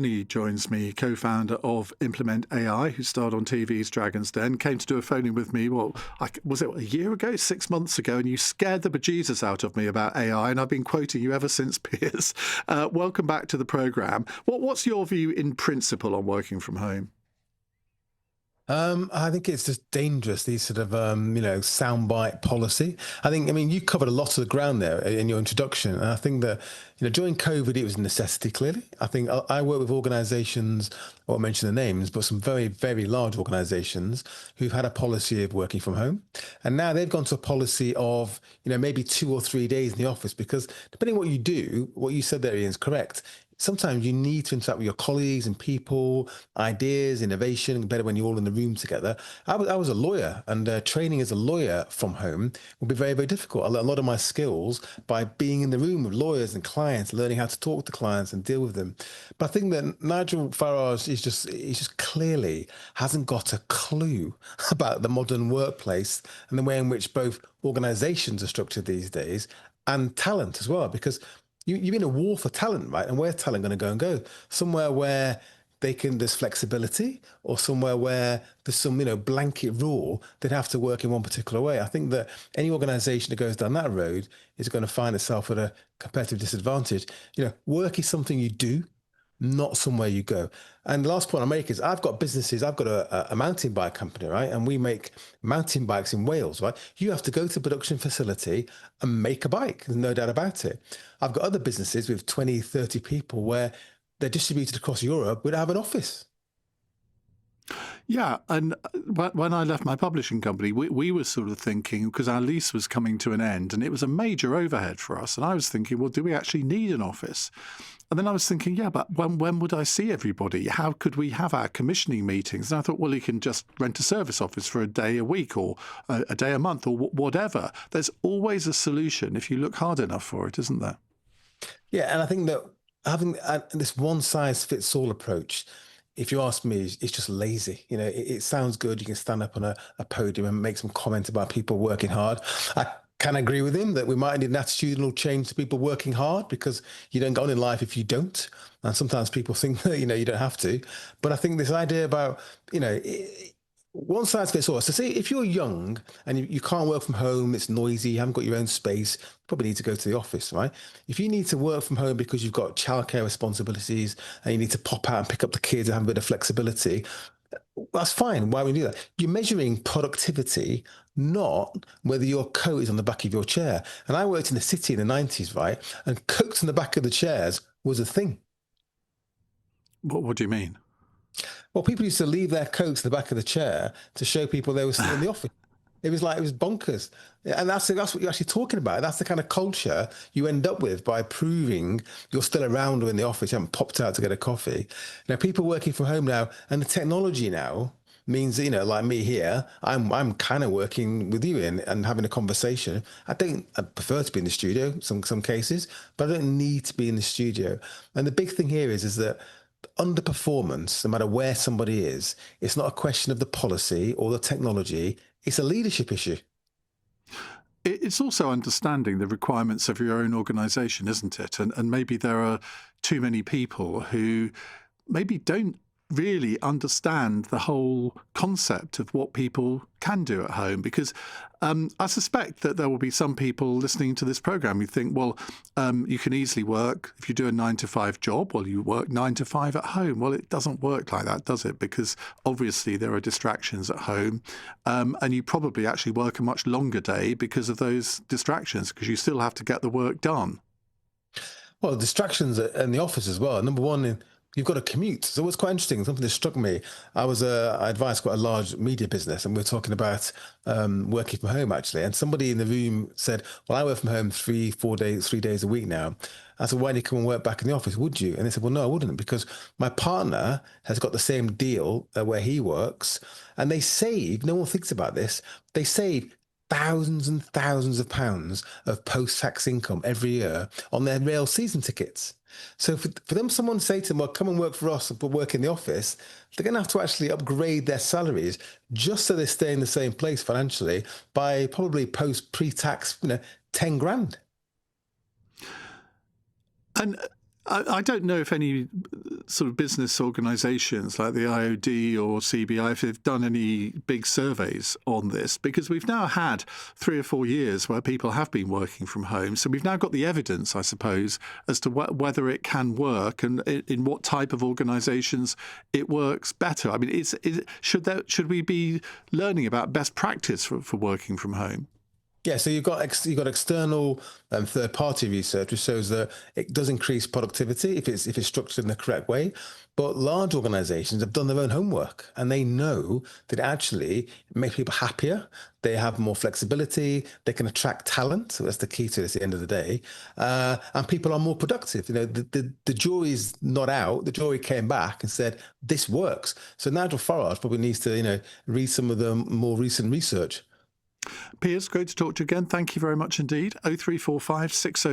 He joins me, co-founder of Implement AI, who starred on TV's Dragon's Den, came to do a phone-in with me, was it a year ago, 6 months ago, and you scared the bejesus out of me about AI, and I've been quoting you ever since, Piers. Welcome back to the programme. What's your view in principle on working from home? I think it's just dangerous, these sort of, soundbite policy. You covered a lot of the ground there in your introduction. And I think that, during COVID, it was a necessity, clearly. I think I work with organizations, I won't mention the names, but some very, very large organizations who've had a policy of working from home. And now they've gone to a policy of, maybe 2 or 3 days in the office, because depending on what you do, what you said there, Ian, is correct. Sometimes you need to interact with your colleagues and people, ideas, innovation, better when you're all in the room together. I was a lawyer, and training as a lawyer from home would be very, very difficult. I learned a lot of my skills by being in the room with lawyers and clients, learning how to talk to clients and deal with them. But I think that Nigel Farage he just clearly hasn't got a clue about the modern workplace and the way in which both organizations are structured these days, and talent as well, because you're in a war for talent, right? And where's talent going to go? Somewhere where there's flexibility, or somewhere where there's some, blanket rule they'd have to work in one particular way. I think that any organization that goes down that road is going to find itself at a competitive disadvantage. Work is something you do, not somewhere you go. And the last point I make is I've got businesses. I've got a mountain bike company, right? And we make mountain bikes in Wales, right? You have to go to a production facility and make a bike. There's no doubt about it. I've got other businesses with 20, 30 people where they're distributed across Europe without have an office. Yeah, and when I left my publishing company, we were sort of thinking, because our lease was coming to an end, and it was a major overhead for us. And I was thinking, well, do we actually need an office? And then I was thinking, yeah, but when would I see everybody? How could we have our commissioning meetings? And I thought, well, you can just rent a service office for a day a week, or a day a month, or whatever. There's always a solution if you look hard enough for it, isn't there? Yeah, and I think that having this one-size-fits-all approach, if you ask me, it's just lazy. It sounds good. You can stand up on a podium and make some comment about people working hard. I can agree with him that we might need an attitudinal change to people working hard, because you don't go on in life if you don't. And sometimes people think that, you don't have to. But I think this idea about, one size fits all. So say if you're young and you can't work from home, it's noisy, you haven't got your own space, you probably need to go to the office, right? If you need to work from home because you've got childcare responsibilities and you need to pop out and pick up the kids and have a bit of flexibility, that's fine. Why would you do that? You're measuring productivity, not whether your coat is on the back of your chair. And I worked in the city in the 90s, right? And coats on the back of the chairs was a thing. What do you mean? Well, people used to leave their coats in the back of the chair to show people they were still in the office. It was bonkers. And that's what you're actually talking about. That's the kind of culture you end up with by proving you're still around or in the office. You haven't popped out to get a coffee. Now, people working from home now, and the technology now means that, like me here, I'm kind of working with you and having a conversation. I prefer to be in the studio some cases, but I don't need to be in the studio. And the big thing here is that underperformance, no matter where somebody is, it's not a question of the policy or the technology. It's a leadership issue. It's also understanding the requirements of your own organisation, isn't it? And maybe there are too many people who maybe don't really understand the whole concept of what people can do at home, because I suspect that there will be some people listening to this program who think, well, you can easily work, if you do a 9-to-5 job, well, you work 9 to 5 at home. Well, it doesn't work like that, does it? Because obviously there are distractions at home, and you probably actually work a much longer day because of those distractions, because you still have to get the work done. Well, distractions in the office as well. Number one, you've got to commute. So what's quite interesting, something that struck me, I advised quite a large media business, and we are talking about working from home, actually. And somebody in the room said, well, I work from home 3 days a week now. I said, why do you come and work back in the office? Would you? And they said, well, no, I wouldn't, because my partner has got the same deal where he works, and they save, no one thinks about this, they save thousands and thousands of pounds of post-tax income every year on their rail season tickets. So for them, someone say to them, well, come and work for us, but work in the office, they're going to have to actually upgrade their salaries just so they stay in the same place financially by probably pre-tax, 10 grand. And I don't know if any sort of business organisations like the IOD or CBI, if they've done any big surveys on this, because we've now had 3 or 4 years where people have been working from home. So we've now got the evidence, I suppose, as to whether it can work and in what type of organisations it works better. I mean, should we be learning about best practice for working from home? Yeah, so you've got external third-party research which shows that it does increase productivity if it's structured in the correct way. But large organisations have done their own homework and they know that it actually makes people happier. They have more flexibility. They can attract talent. So that's the key to this at the end of the day. And people are more productive. You know, the jury's not out. The jury came back and said this works. So Nigel Farage probably needs to read some of the more recent research. Piers, great to talk to you again. Thank you very much indeed. 0345 60